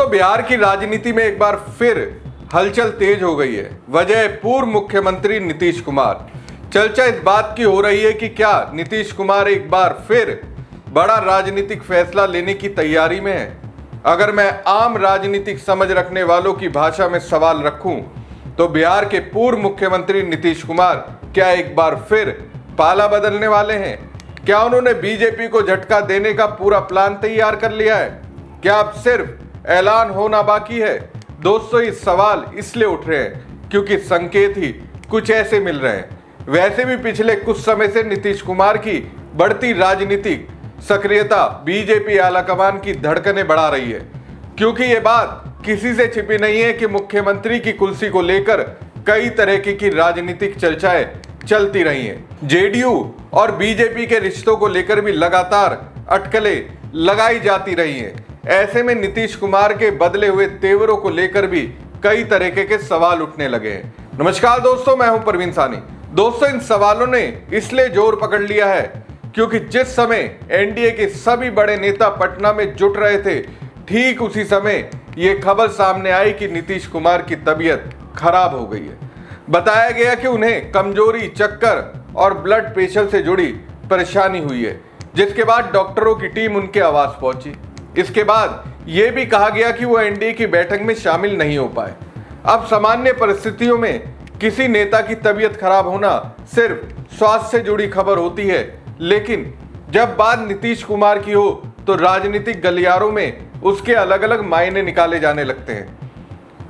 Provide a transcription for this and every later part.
बिहार की राजनीति में एक बार फिर हलचल तेज हो गई है। वजह पूर्व मुख्यमंत्री नीतीश कुमार। चर्चा इस बात की हो रही है कि क्या नीतीश कुमार एक बार फिर बड़ा राजनीतिक फैसला लेने की तैयारी में है। अगर मैं आम राजनीतिक समझ रखने वालों की भाषा में सवाल रखूं तो बिहार के पूर्व मुख्यमंत्री नीतीश कुमार क्या एक बार फिर पाला बदलने वाले हैं? क्या उन्होंने बीजेपी को झटका देने का पूरा प्लान तैयार कर लिया है? क्या अब सिर्फ ऐलान होना बाकी है? दोस्तों, ये सवाल इसलिए उठ रहे हैं क्योंकि संकेत ही कुछ ऐसे मिल रहे हैं। वैसे भी पिछले कुछ समय से नीतीश कुमार की बढ़ती राजनीतिक सक्रियता बीजेपी आलाकमान की धड़कनें बढ़ा रही है, क्योंकि ये बात किसी से छिपी नहीं है कि मुख्यमंत्री की कुर्सी को लेकर कई तरह की राजनीतिक चर्चाएं चलती रही हैं। जेडीयू और बीजेपी के रिश्तों को लेकर भी लगातार अटकलें लगाई जाती रही हैं। ऐसे में नीतीश कुमार के बदले हुए तेवरों को लेकर भी कई तरीके के सवाल उठने लगे हैं। नमस्कार दोस्तों, मैं हूं परवीन सानी। दोस्तों, इन सवालों ने इसलिए जोर पकड़ लिया है क्योंकि जिस समय एनडीए के सभी बड़े नेता पटना में जुट रहे थे, ठीक उसी समय यह खबर सामने आई कि नीतीश कुमार की तबीयत खराब हो गई है। बताया गया कि उन्हें कमजोरी, चक्कर और ब्लड प्रेशर से जुड़ी परेशानी हुई है, जिसके बाद डॉक्टरों की टीम उनके आवास पहुंची। इसके बाद यह भी कहा गया कि वो एनडीए की बैठक में शामिल नहीं हो पाए। अब सामान्य परिस्थितियों में किसी नेता की तबीयत खराब होना सिर्फ स्वास्थ्य से जुड़ी खबर होती है, लेकिन जब बात नीतीश कुमार की हो तो राजनीतिक गलियारों में उसके अलग अलग मायने निकाले जाने लगते हैं।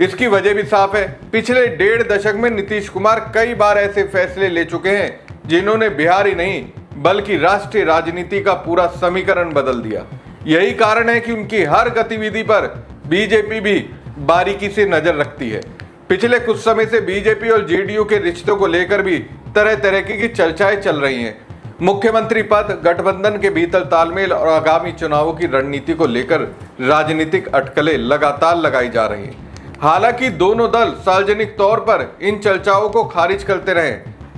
इसकी वजह भी साफ है। पिछले 1.5 दशक में नीतीश कुमार कई बार ऐसे फैसले ले चुके हैं जिन्होंने बिहार ही नहीं बल्कि राष्ट्रीय राजनीति का पूरा समीकरण बदल दिया। यही कारण है कि उनकी हर गतिविधि पर बीजेपी भी बारीकी से नजर रखती है। पिछले कुछ समय से बीजेपी और जेडीयू के रिश्तों को लेकर भी तरह तरह की चर्चाएं चल रही हैं। मुख्यमंत्री पद, गठबंधन के भीतर तालमेल और आगामी चुनावों की रणनीति को लेकर राजनीतिक अटकलें लगातार लगाई जा रही हैं। हालांकि दोनों दल सार्वजनिक तौर पर इन चर्चाओं को खारिज करते रहे।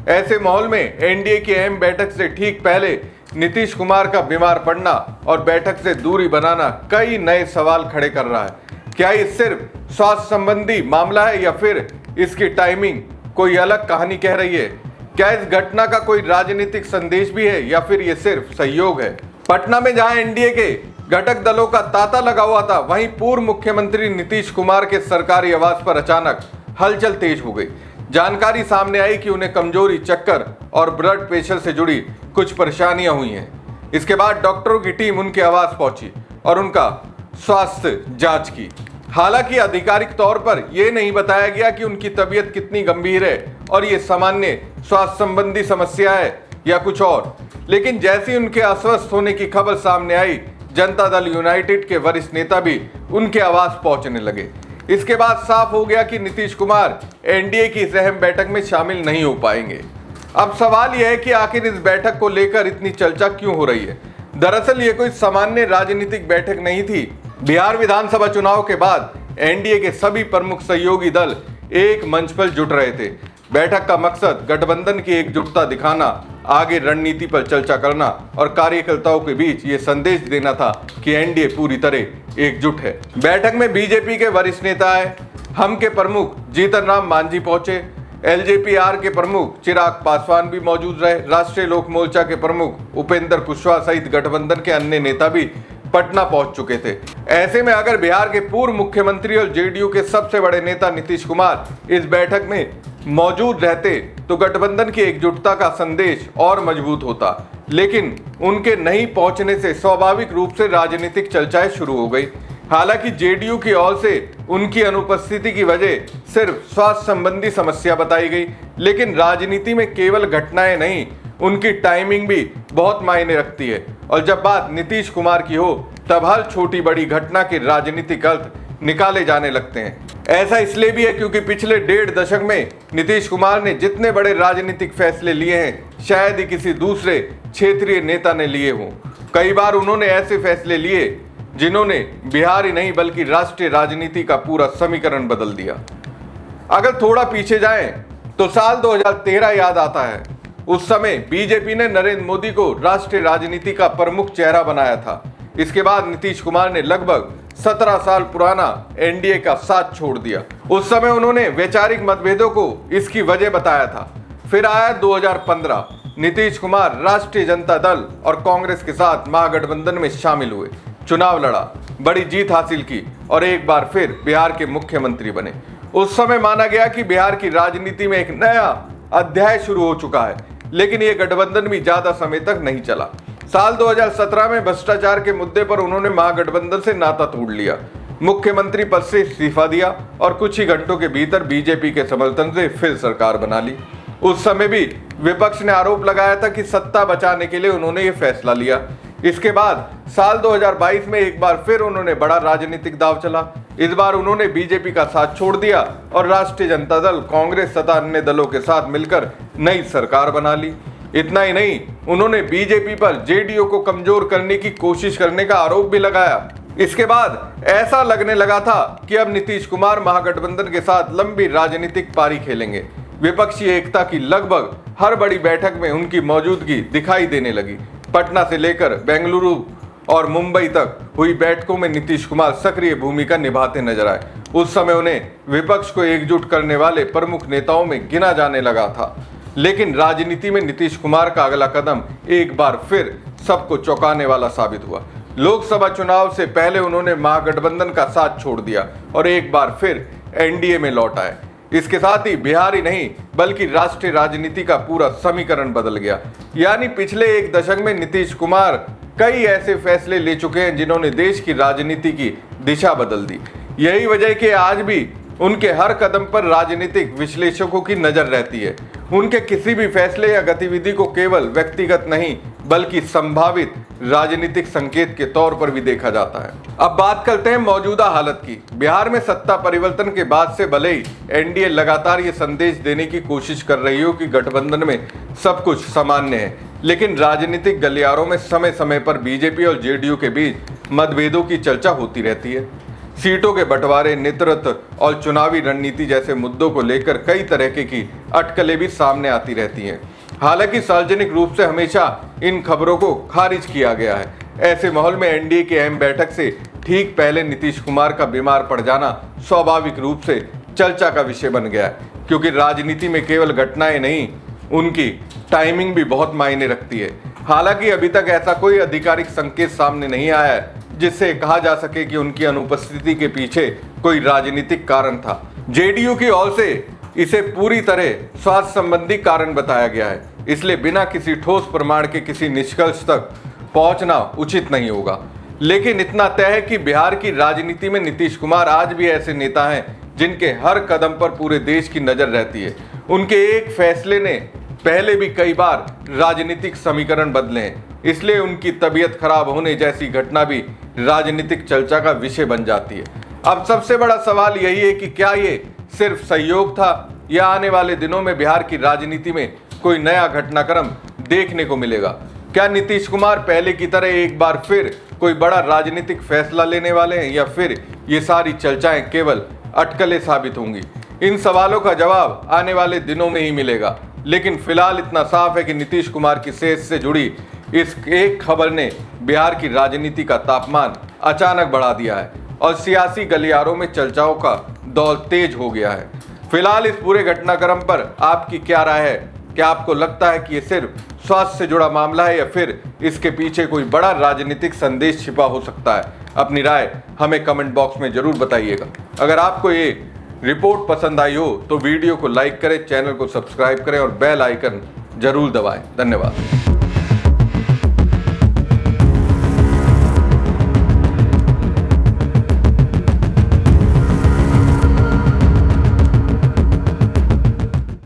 ऐसे माहौल में एनडीए की अहम बैठक से ठीक पहले नीतीश कुमार का बीमार पड़ना और बैठक से दूरी बनाना कई नए सवाल खड़े कर रहा है। क्या ये सिर्फ स्वास्थ्य संबंधी मामला है या फिर इसकी टाइमिंग कोई अलग कहानी कह रही है? क्या इस घटना का कोई राजनीतिक संदेश भी है या फिर ये सिर्फ सहयोग है? पटना में जहां एनडीए के घटक दलों का तांता लगा हुआ था, वहीं पूर्व मुख्यमंत्री नीतीश कुमार के सरकारी आवास पर अचानक हलचल तेज हो गई। जानकारी सामने आई कि उन्हें कमजोरी, चक्कर और ब्लड प्रेशर से जुड़ी कुछ परेशानियां हुई हैं। इसके बाद डॉक्टरों की टीम उनके आवास पहुंची और उनका स्वास्थ्य जांच की। हालांकि आधिकारिक तौर पर यह नहीं बताया गया कि उनकी तबीयत कितनी गंभीर है और ये सामान्य स्वास्थ्य संबंधी समस्या है या कुछ और। लेकिन जैसे ही उनके अस्वस्थ होने की खबर सामने आई, जनता दल यूनाइटेड के वरिष्ठ नेता भी उनके आवास पहुंचने लगे। इसके बाद साफ हो गया कि नीतीश कुमार एनडीए की इस अहम बैठक में शामिल नहीं हो पाएंगे। अब सवाल यह है कि आखिर इस बैठक को लेकर इतनी चर्चा क्यों हो रही है? दरअसल ये कोई सामान्य राजनीतिक बैठक नहीं थी। बिहार विधानसभा चुनाव के बाद एनडीए के सभी प्रमुख सहयोगी दल एक मंच पर जुट रहे थे। बैठक का मकसद गठबंधन की एकजुटता दिखाना, आगे रणनीति पर चर्चा करना और कार्यकर्ताओं के बीच ये संदेश देना था कि एनडीए पूरी तरह एकजुट है। बैठक में बीजेपी के वरिष्ठ नेता आए, हम के प्रमुख जीतन राम मांझी पहुंचे, एलजेपी-आर के प्रमुख चिराग पासवान भी मौजूद रहे, राष्ट्रीय लोक मोर्चा के प्रमुख उपेंद्र कुशवाहा सहित गठबंधन के अन्य नेता भी पटना पहुंच चुके थे। ऐसे में अगर बिहार के पूर्व मुख्यमंत्री और जेडीयू के सबसे बड़े नेता नीतीश कुमार इस बैठक में मौजूद रहते तो गठबंधन की एकजुटता का संदेश और मजबूत होता, लेकिन उनके नहीं पहुंचने से स्वाभाविक रूप से राजनीतिक चर्चाएं शुरू हो गई। हालांकि जेडीयू की ओर से उनकी अनुपस्थिति की वजह सिर्फ स्वास्थ्य संबंधी समस्या बताई गई, लेकिन राजनीति में केवल घटनाएं नहीं, उनकी टाइमिंग भी बहुत मायने रखती है। और जब बात नीतीश कुमार की हो तब हर छोटी बड़ी घटना के राजनीतिक अर्थ निकाले जाने लगते हैं। ऐसा इसलिए भी है क्योंकि पिछले 1.5 दशक में नीतीश कुमार ने जितने बड़े राजनीतिक फैसले लिए हैं, शायद ही किसी दूसरे क्षेत्रीय नेता ने लिए हों। कई बार उन्होंने ऐसे फैसले लिए जिन्होंने बिहार ही नहीं बल्कि राष्ट्रीय राजनीति का पूरा समीकरण बदल दिया। अगर थोड़ा पीछे जाएं तो साल 2013 याद आता है। उस समय बीजेपी ने नरेंद्र मोदी को राष्ट्रीय राजनीति का प्रमुख चेहरा बनाया था। इसके बाद नीतीश कुमार ने लगभग 17 साल पुराना एनडीए का साथ छोड़ दिया। उस समय उन्होंने वैचारिक मतभेदों को इसकी वजह बताया था। फिर आया 2015, नीतीश कुमार राष्ट्रीय जनता दल और कांग्रेस के साथ महागठबंधन में शामिल हुए, चुनाव लड़ा, बड़ी जीत हासिल की और एक बार फिर बिहार के मुख्यमंत्री बने। उस समय माना गया कि बिहार की राजनीति में एक नया अध्याय शुरू हो चुका है, लेकिन यह गठबंधन भी ज्यादा समय तक नहीं चला। साल 2017 में भ्रष्टाचार के मुद्दे पर उन्होंने महागठबंधन से नाता तोड़ लिया, मुख्यमंत्री पद से इस्तीफा दिया और कुछ ही घंटों के भीतर बीजेपी के समर्थन से फिर सरकार बना ली। उस समय भी विपक्ष ने आरोप लगाया था कि सत्ता बचाने के लिए उन्होंने ये फैसला लिया। इसके बाद साल 2022 में एक बार फिर उन्होंने बड़ा राजनीतिक दांव चला। इस बार उन्होंने बीजेपी का साथ छोड़ दिया और राष्ट्रीय जनता दल, कांग्रेस तथा अन्य दलों के साथ मिलकर नई सरकार बना ली। इतना ही नहीं, उन्होंने बीजेपी पर जेडीयू को कमजोर करने की कोशिश करने का आरोप भी लगाया। इसके बाद ऐसा लगने लगा था कि अब नीतीश कुमार महागठबंधन के साथ लंबी राजनीतिक पारी खेलेंगे। विपक्षी एकता की लगभग हर बड़ी बैठक में उनकी मौजूदगी दिखाई देने लगी। पटना से लेकर बेंगलुरु और मुंबई तक हुई बैठकों में नीतीश कुमार सक्रिय भूमिका निभाते नजर आए। उस समय उन्हें विपक्ष को एकजुट करने वाले प्रमुख नेताओं में गिना जाने लगा था। लेकिन राजनीति में नीतीश कुमार का अगला कदम एक बार फिर सबको चौंकाने वाला साबित हुआ। लोकसभा चुनाव से पहले उन्होंने महागठबंधन का साथ छोड़ दिया और एक बार फिर एनडीए में लौट आए। इसके साथ ही बिहार ही नहीं बल्कि राष्ट्रीय राजनीति का पूरा समीकरण बदल गया। यानी पिछले एक दशक में नीतीश कुमार कई ऐसे फैसले ले चुके हैं जिन्होंने देश की राजनीति की दिशा बदल दी। यही वजह कि आज भी उनके हर कदम पर राजनीतिक विश्लेषकों की नजर रहती है। उनके किसी भी फैसले या गतिविधि को केवल व्यक्तिगत नहीं बल्कि संभावित राजनीतिक संकेत के तौर पर भी देखा जाता है। अब बात करते हैं मौजूदा हालत की। बिहार में सत्ता परिवर्तन के बाद से भले ही एनडीए लगातार ये संदेश देने की कोशिश कर रही हो कि गठबंधन में सब कुछ सामान्य है, लेकिन राजनीतिक गलियारों में समय समय पर बीजेपी और जेडीयू के बीच मतभेदों की चर्चा होती रहती है। सीटों के बंटवारे, नेतृत्व और चुनावी रणनीति जैसे मुद्दों को लेकर कई तरह की अटकलें भी सामने आती रहती हैं। हालांकि सार्वजनिक रूप से हमेशा इन खबरों को खारिज किया गया है। ऐसे माहौल में एनडीए की अहम बैठक से ठीक पहले नीतीश कुमार का बीमार पड़ जाना स्वाभाविक रूप से चर्चा का विषय बन गया है, क्योंकि राजनीति में केवल घटनाएं नहीं, उनकी टाइमिंग भी बहुत मायने रखती है। हालांकि अभी तक ऐसा कोई आधिकारिक संकेत सामने नहीं आया है जिससे कहा जा सके कि उनकी अनुपस्थिति के पीछे कोई राजनीतिक कारण था। जेडीयू की ओर से इसे पूरी तरह स्वास्थ्य संबंधी कारण बताया गया है, इसलिए बिना किसी ठोस प्रमाण के किसी निष्कर्ष तक पहुंचना उचित नहीं होगा। लेकिन इतना तय है कि बिहार की राजनीति में नीतीश कुमार आज भी ऐसे नेता हैं जिनके हर कदम पर पूरे देश की नजर रहती है। उनके एक फैसले ने पहले भी कई बार राजनीतिक समीकरण बदले हैं, इसलिए उनकी तबीयत खराब होने जैसी घटना भी राजनीतिक चर्चा का विषय बन जाती है। अब सबसे बड़ा सवाल यही है कि क्या ये सिर्फ संयोग था या आने वाले दिनों में बिहार की राजनीति में कोई नया घटनाक्रम देखने को मिलेगा। क्या नीतीश कुमार पहले की तरह एक बार फिर कोई बड़ा राजनीतिक फैसला लेने वाले हैं या फिर ये सारी चर्चाएं केवल अटकलें साबित होंगी? इन सवालों का जवाब आने वाले दिनों में ही मिलेगा। लेकिन फिलहाल इतना साफ है कि नीतीश कुमार की सेहत से जुड़ी इस एक खबर ने बिहार की राजनीति का तापमान अचानक बढ़ा दिया है और सियासी गलियारों में चर्चाओं का दौर तेज हो गया है। फिलहाल इस पूरे घटनाक्रम पर आपकी क्या राय है? क्या आपको लगता है कि ये सिर्फ स्वास्थ्य से जुड़ा मामला है या फिर इसके पीछे कोई बड़ा राजनीतिक संदेश छिपा हो सकता है? अपनी राय हमें कमेंट बॉक्स में जरूर बताइएगा। अगर आपको ये रिपोर्ट पसंद आई हो तो वीडियो को लाइक करें, चैनल को सब्सक्राइब करें और बेल आइकन जरूर दबाएं। धन्यवाद।